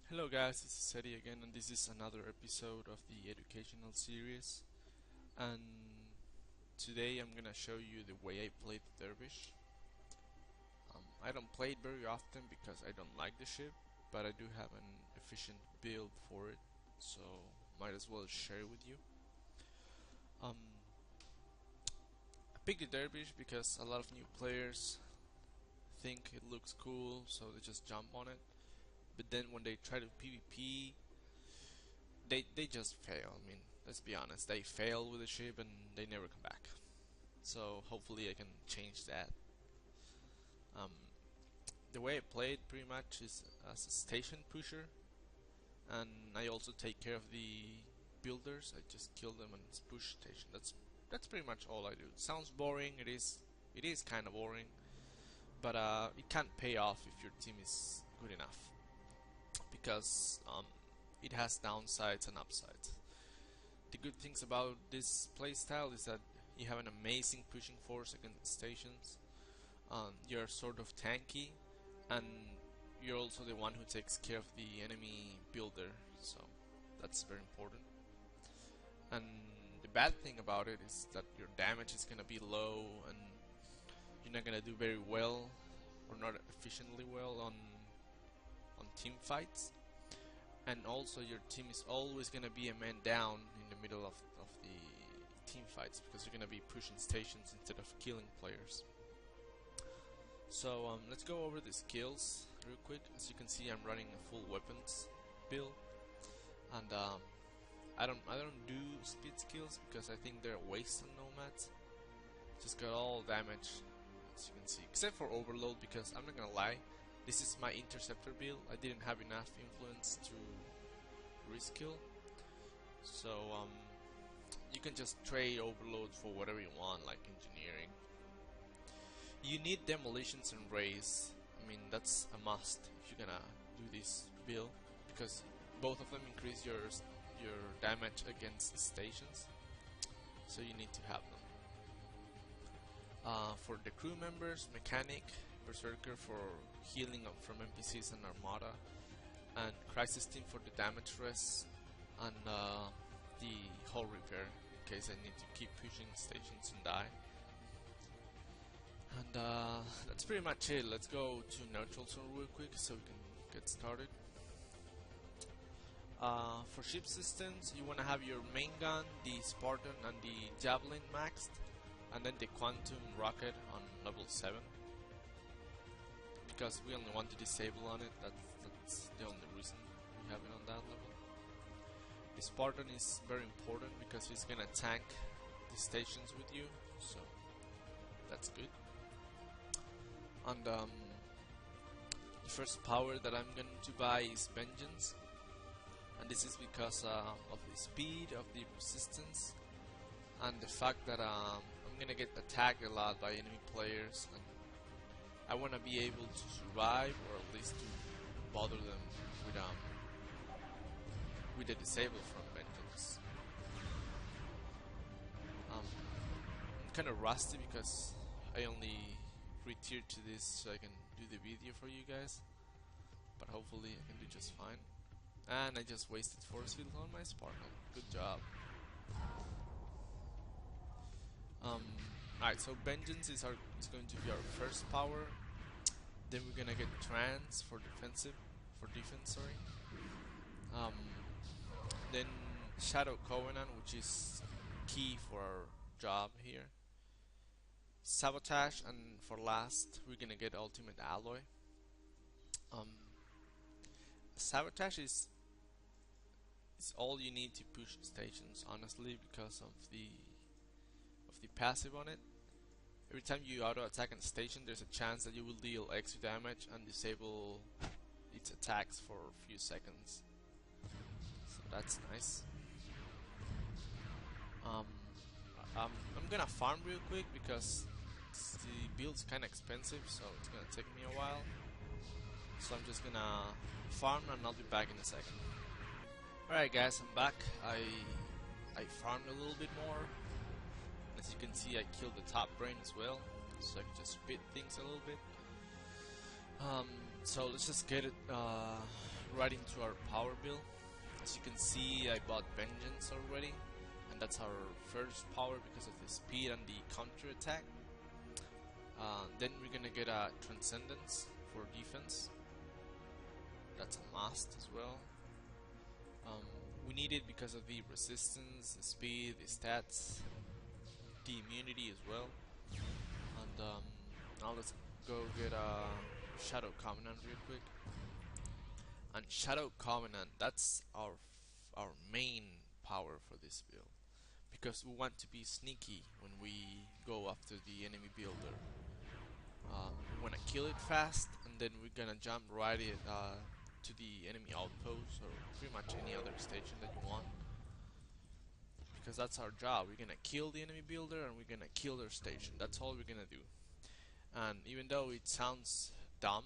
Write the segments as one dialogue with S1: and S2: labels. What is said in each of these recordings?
S1: Hello guys, this is Seti again, and this is another episode of the educational series. And today I'm gonna show you the way I played the Dervish. I don't play it very often because I don't like the ship, but I do have an efficient build for it, so might as well share it with you. Um, I picked the Dervish because a lot of new players think it looks cool, so they just jump on it. But then when they try to PvP, they just fail. I mean, let's be honest, they fail with the ship and they never come back. So hopefully I can change that. Um, the way I play it pretty much is as a station pusher, and I also take care of the builders. I just kill them and push station. That's pretty much all I do. It sounds boring. It is kind of boring, but it can't pay off if your team is good enough because it has downsides and upsides. The good things about this playstyle is that you have an amazing pushing force against stations. You're sort of tanky, and you're also the one who takes care of the enemy builder, so that's very important. And the bad thing about it is that your damage is gonna be low, and you're not gonna do very well, or not efficiently well on team fights. And also your team is always gonna be a man down in the middle of the team fights because you're gonna be pushing stations instead of killing players. So let's go over the skills real quick. As you can see, I'm running a full weapons build, and I don't do speed skills because I think they're a waste on nomads. Just got all damage, as you can see, except for overload, because I'm not gonna lie, this is my interceptor build. I didn't have enough influence to reskill, so you can just trade overload for whatever you want, like engineering. You need demolitions and raise. I mean, that's a must if you're gonna do this build, because both of them increase your damage against stations, so you need to have them. For the crew members, mechanic, berserker for healing up from NPCs and armada, and crisis team for the damage res, and the hull repair in case I need to keep pushing stations and die. And that's pretty much it. Let's go to neutral zone real quick so we can get started. For ship systems, you want to have your main gun, the Spartan, and the Javelin maxed, and then the Quantum rocket on level 7. Because we only want to disable on it, that's the only reason we have it on that level. The Spartan is very important because he's gonna tank the stations with you, so that's good. And the first power that I'm going to buy is Vengeance, and this is because of the speed of the resistance and the fact that I'm gonna get attacked a lot by enemy players, and I want to be able to survive, or at least to bother them with the disable from Vengeance. I'm kind of rusty because I only re-tiered to this so I can do the video for you guys, but hopefully I can do just fine. And I just wasted force field on my Spartan. Good job. Alright, so Vengeance is going to be our first power. Then we're gonna get Trance for defense, sorry. Then Shadow Covenant, which is key for our job here. Sabotage, and for last we're gonna get Ultimate Alloy. Sabotage is all you need to push stations, honestly, because of the passive on it. Every time you auto attack on a station, there's a chance that you will deal extra damage and disable its attacks for a few seconds, so that's nice. I'm gonna farm real quick because the build's kinda expensive, so it's gonna take me a while. So I'm just gonna farm and I'll be back in a second. Alright guys, I'm back. I farmed a little bit more. As you can see, I killed the top brain as well, so I can just speed things a little bit. So let's just get it right into our power build. As you can see, I bought Vengeance already, and that's our first power because of the speed and the counter attack. Then we're gonna get a Transcendence for defense. That's a must as well. We need it because of the resistance, the speed, the stats, the immunity as well. And now let's go get a Shadow Covenant real quick. And Shadow Covenant, that's our main power for this build, because we want to be sneaky when we go after the enemy builder. We want to kill it fast, and then we're gonna jump right to the enemy outpost or pretty much any other station that you want, because that's our job. We're gonna kill the enemy builder and we're gonna kill their station. That's all we're gonna do. And even though it sounds dumb,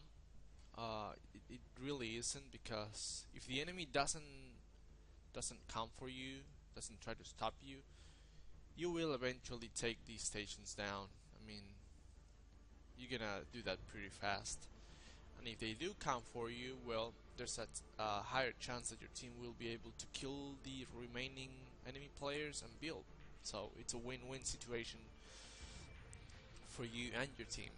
S1: it really isn't, because if the enemy doesn't come for you, doesn't try to stop you, you will eventually take these stations down. I mean, you're gonna do that pretty fast. And if they do come for you, well, there's a higher chance that your team will be able to kill the remaining enemy players and build. So it's a win-win situation for you and your team.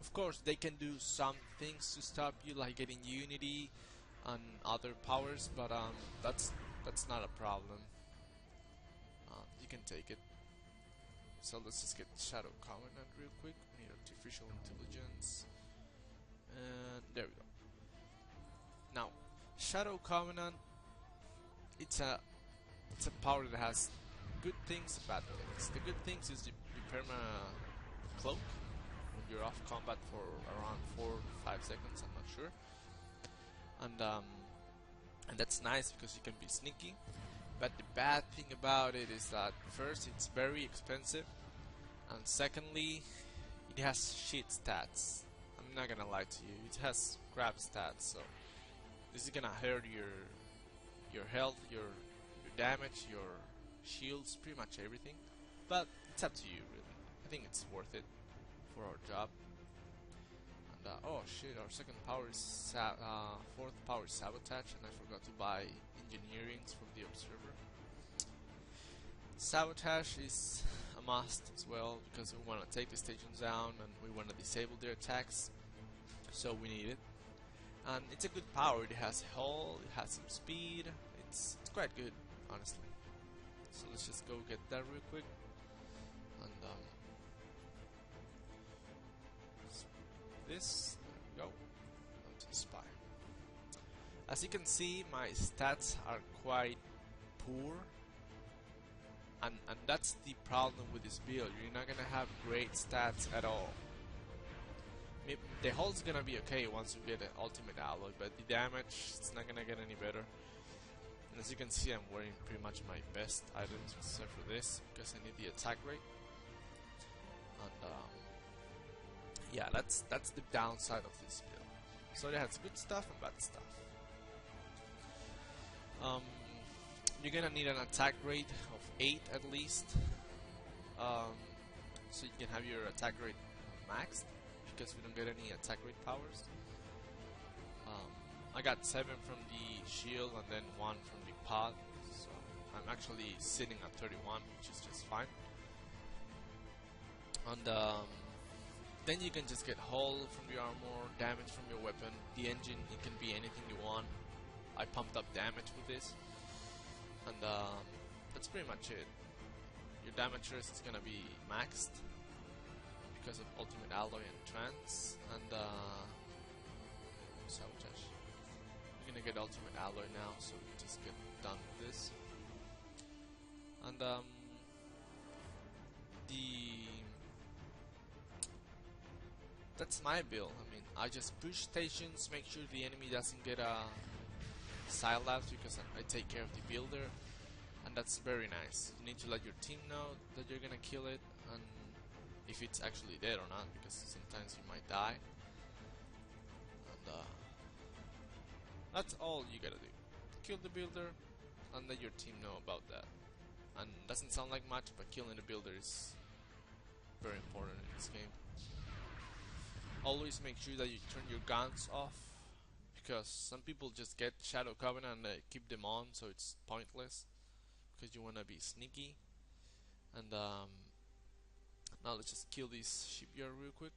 S1: Of course, they can do some things to stop you, like getting unity and other powers, but that's not a problem. You can take it. So let's just get Shadow Covenant real quick. We need artificial intelligence, and there we go. Now, Shadow Covenant, it's a power that has good things and bad things. The good things is the perma cloak when you're off combat for around 4 to 5 seconds. I'm not sure. And that's nice because you can be sneaky. But the bad thing about it is that first, it's very expensive, and secondly, it has shit stats. I'm not gonna lie to you, it has crap stats. So this is gonna hurt your health, your damage, your shields, pretty much everything. But it's up to you, really. I think it's worth it for our job. And oh shit, our second power is fourth power is Sabotage, and I forgot to buy Engineerings from the Observer. Sabotage is a must as well, because we want to take the stations down and we want to disable their attacks, so we need it. And it's a good power. It has hull, it has some speed. It's quite good, honestly. So let's just go get that real quick. And this, there we go. Onto the spy. As you can see, my stats are quite poor, and that's the problem with this build. You're not gonna have great stats at all. Maybe the hull's gonna be okay once you get an ultimate alloy, but the damage, it's not gonna get any better. And as you can see, I'm wearing pretty much my best items except for this, because I need the attack rate. And yeah, that's the downside of this build. So it has good stuff and bad stuff. You're gonna need an attack rate of 8 at least, so you can have your attack rate maxed, because we don't get any attack rate powers. I got 7 from the shield and then 1 from the pod, so I'm actually sitting at 31, which is just fine. And then you can just get hull from your armor, damage from your weapon, the engine, it can be anything you want. I pumped up damage with this, and that's pretty much it. Your damage rest is gonna be maxed because of ultimate alloy and trance, and sabotage. We're gonna get ultimate alloy now, so we can just get done with this. And that's my build. I mean, I just push stations, make sure the enemy doesn't get a Silabs, because I take care of the builder, and that's very nice. You need to let your team know that you're gonna kill it, and if it's actually dead or not, because sometimes you might die. And that's all you gotta do. Kill the builder and let your team know about that. And doesn't sound like much, but killing the builder is very important in this game. Always make sure that you turn your guns off because some people just get Shadow Covenant and they keep them on, so it's pointless because you want to be sneaky. And now let's just kill this shipyard real quick,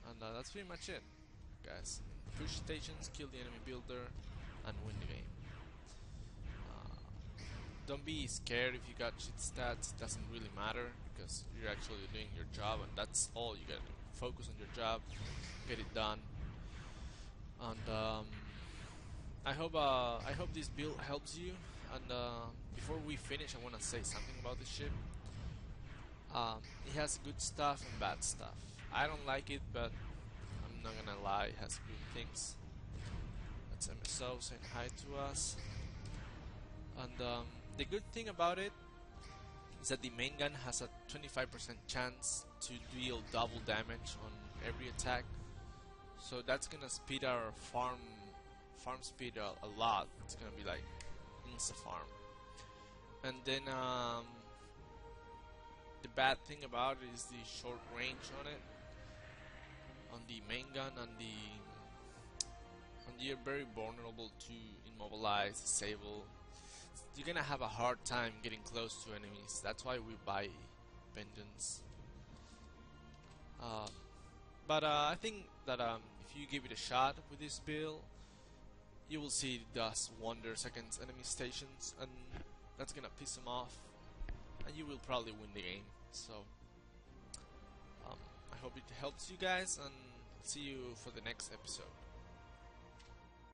S1: and that's pretty much it, guys. Push stations, kill the enemy builder, and win the game. Don't be scared if you got shit stats. It doesn't really matter because you're actually doing your job, and that's all you gotta do. Focus on your job, get it done. And I hope this build helps you. And before we finish, I want to say something about this ship. It has good stuff and bad stuff. I don't like it, but I'm not gonna lie, it has good things. That's MSO saying hi to us. And the good thing about it is that the main gun has a 25% chance to deal double damage on every attack. So that's gonna speed our farm speed a lot. It's gonna be like insta farm. And then the bad thing about it is the short range on it, on the main gun, and you're very vulnerable to immobilize, disable. You're gonna have a hard time getting close to enemies. That's why we buy Vengeance. But I think that if you give it a shot with this build, you will see it does wonders against enemy stations, and that's gonna piss them off, and you will probably win the game. So I hope it helps you guys, and see you for the next episode.